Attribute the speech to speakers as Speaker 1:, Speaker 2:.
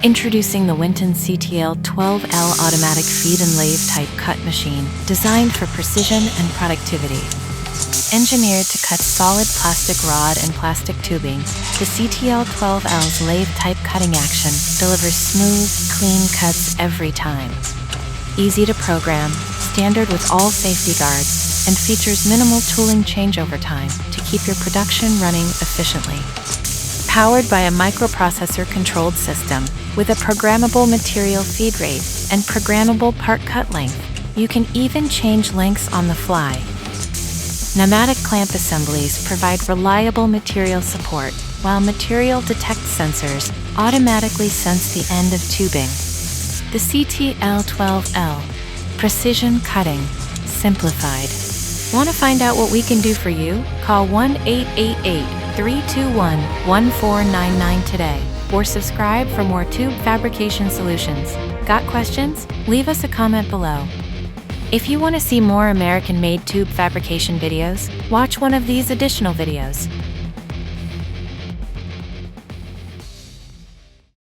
Speaker 1: Introducing the Winton CTL-12L automatic feed and lathe type cut machine, designed for precision and productivity. Engineered to cut solid plastic rod and plastic tubing, the CTL-12L's lathe type cutting action delivers smooth, clean cuts every time. Easy to program, standard with all safety guards, and features minimal tooling changeover time to keep your production running efficiently. Powered by a microprocessor controlled system with a programmable material feed rate and programmable part cut length, you can even change lengths on the fly. Pneumatic clamp assemblies provide reliable material support, while material detect sensors automatically sense the end of tubing. The CTL-12L, precision cutting, simplified. Want to find out what we can do for you? Call 1-888-321-1499 today, or subscribe for more tube fabrication solutions. Got questions? Leave us a comment below. If you want to see more American-made tube fabrication videos, watch one of these additional videos.